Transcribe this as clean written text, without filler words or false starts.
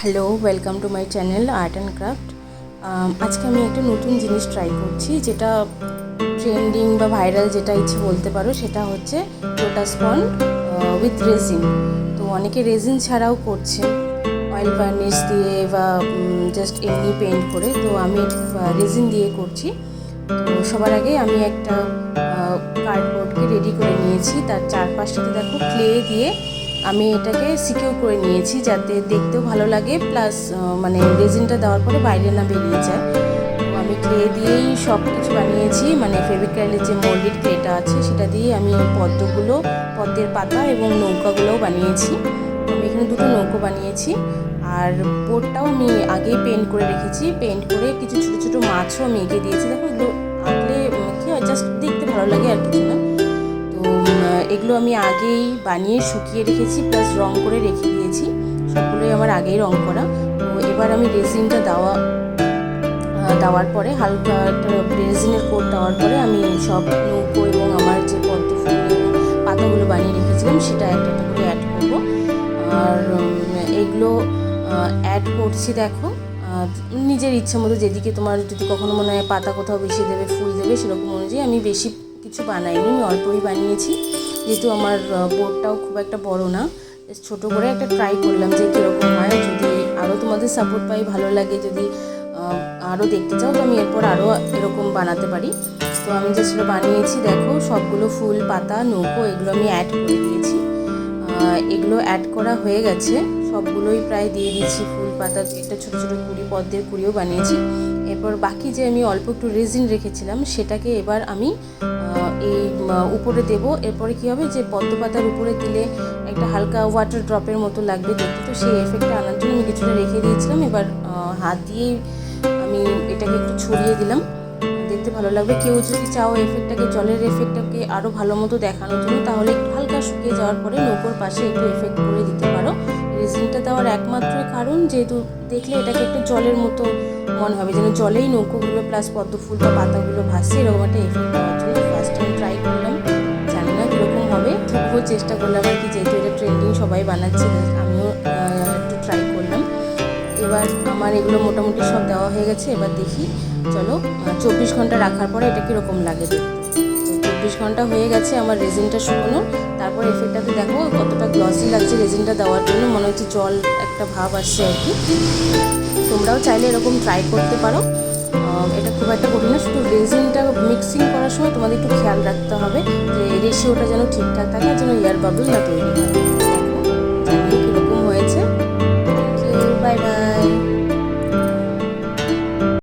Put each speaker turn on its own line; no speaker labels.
Hello, welcome to my channel art and craft. আজকে আমি একটা নতুন জিনিস ট্রাই করছি, যেটা ট্রেন্ডিং বা ভাইরাল যেটা ইচ্ছে বলতে পারো। সেটা হচ্ছে লোটাস পন্ড উইথ রেজিন। তো অনেকে রেজিন ছাড়াও করছে, অয়েল ভার্নিশ দিয়ে বা জাস্ট এমনি পেন্ট করে। তো আমি রেজিন দিয়ে করছি। তো সবার আগে আমি একটা কার্ডবোর্ডকে রেডি করে নিয়েছি। তার চারপাশটাতে দেখো ক্লে দিয়ে আমি এটাকে সিকিউর করে নিয়েছি, যাতে দেখতেও ভালো লাগে, প্লাস মানে রেজিনটা দেওয়ার পরে বাইরে না বেরিয়ে যায়। তো আমি ক্লে দিয়েই সব কিছু বানিয়েছি, মানে ফেভিক্রাইলের যে মোল্ডেড ক্লেটা আছে সেটা দিয়ে আমি পদ্মের পাতা এবং নৌকাগুলোও বানিয়েছি। আমি এখানে দুটো নৌকো বানিয়েছি। আর বোর্ডটাও আমি আগেই পেন্ট করে রেখেছি। পেন্ট করে কিছু ছোটো ছোটো মাছও আমি এঁকে দিয়েছি। দেখো, এগুলো আঁকলে কী হয়, জাস্ট দেখতে ভালো লাগে আর কিছু না। তো এগুলো আমি আগেই বানিয়ে শুকিয়ে রেখেছি, প্লাস রং করে রেখে দিয়েছি। সবগুলোই আমার আগেই রং করা। তো এবার আমি রেজিনটা দেওয়ার পরে, হালকা একটা রেজিনের কোট দেওয়ার পরে আমি সব নৌকো এবং আমার যে পদ্ম ফুল পাতাগুলো বানিয়ে রেখেছিলাম সেটা একটা একটা করে অ্যাড করব। আর এগুলো অ্যাড করছি দেখো নিজের ইচ্ছা মতো, যেদিকে তোমার যদি কখনো মনে হয় পাতা কোথাও বেশি দেবে, ফুল দেবে, সেরকম অনুযায়ী। আমি বেশি কিছু বানাইনি, আমি অল্পই বানিয়েছি, যেহেতু আমার বোর্ডটাও খুব একটা বড় না। ছোটো করে একটা ট্রাই করলাম যে কীরকম হয়। যদি আরও তোমাদের সাপোর্ট পাই, ভালো লাগে, যদি আরও দেখতে চাও, তো আমি এরপর আরও এরকম বানাতে পারি। তো আমি যে সেটা বানিয়েছি দেখো, সবগুলো ফুল পাতা নৌকো এগুলো আমি অ্যাড করে দিয়েছি। এগুলো অ্যাড করা হয়ে গেছে, সবগুলোই প্রায় দিয়ে দিচ্ছি। ফুল পাতা, একটা ছোটো ছোটো কুড়ি, পদ্মের কুড়িও বানিয়েছি। এরপর বাকি যে আমি অল্প একটু রেজিন রেখেছিলাম সেটাকে এবার আমি এই উপরে দেব। এরপরে কী হবে, যে পদ্ম পাতার উপরে দিলে একটা হালকা ওয়াটার ড্রপের মতো লাগবে দেখতে। তো সেই এফেক্টটা আনার জন্য আমি কিছুটা রেখে দিয়েছিলাম। এবার হাত দিয়েই আমি এটাকে একটু ছড়িয়ে দিলাম, দেখতে ভালো লাগবে। কেউ যদি চাও এফেক্টটাকে, জলের এফেক্টটাকে আরও ভালো মতো দেখানোর জন্য, তাহলে একটু হালকা শুকিয়ে যাওয়ার পরে নৌকোর পাশে একটু এফেক্ট করে দিতে পারো। রেজিনটা দেওয়ার একমাত্র কারণ, যেহেতু দেখলে এটাকে একটু জলের মতো মনে হবে, যেন জলেই নৌকোগুলো প্লাস পদ্ম ফুল বা পাতাগুলো ভাসছে, এরকম একটা এফেক্ট দেওয়ার জন্য ফার্স্ট টাইম ট্রাই করলাম। জানি না কীরকম হবে, তবুও চেষ্টা করলাম আর কি, যেহেতু এটা ট্রেন্ডিং, সবাই বানাচ্ছে, আমিও একটু ট্রাই করলাম। এবার আমার এগুলো মোটামুটি সব দেওয়া হয়ে গেছে। এবার দেখি, চলো 24 ঘন্টা রাখার পরে এটা কীরকম লাগে দেখতে। তো 24 ঘন্টা হয়ে গেছে আমার রেজিনটা শুকোনো। তারপর এফেক্টটাতে দেখো কতটা গ্লসি লাগছে। রেজিনটা দেওয়ার জন্য মনে হচ্ছে জল একটা ভাব আসছে আর কি। তোমরাও চাইলে এরকম ট্রাই করতে পারো। এটা খুব একটা কঠিন না, শুধু রেজিনটা মিক্সিং করার সময় তোমাদের একটু খেয়াল রাখতে হবে যে রেশিওটা যেন ঠিকঠাক থাকে, যেন এয়ার বাবল না তৈরি হয়।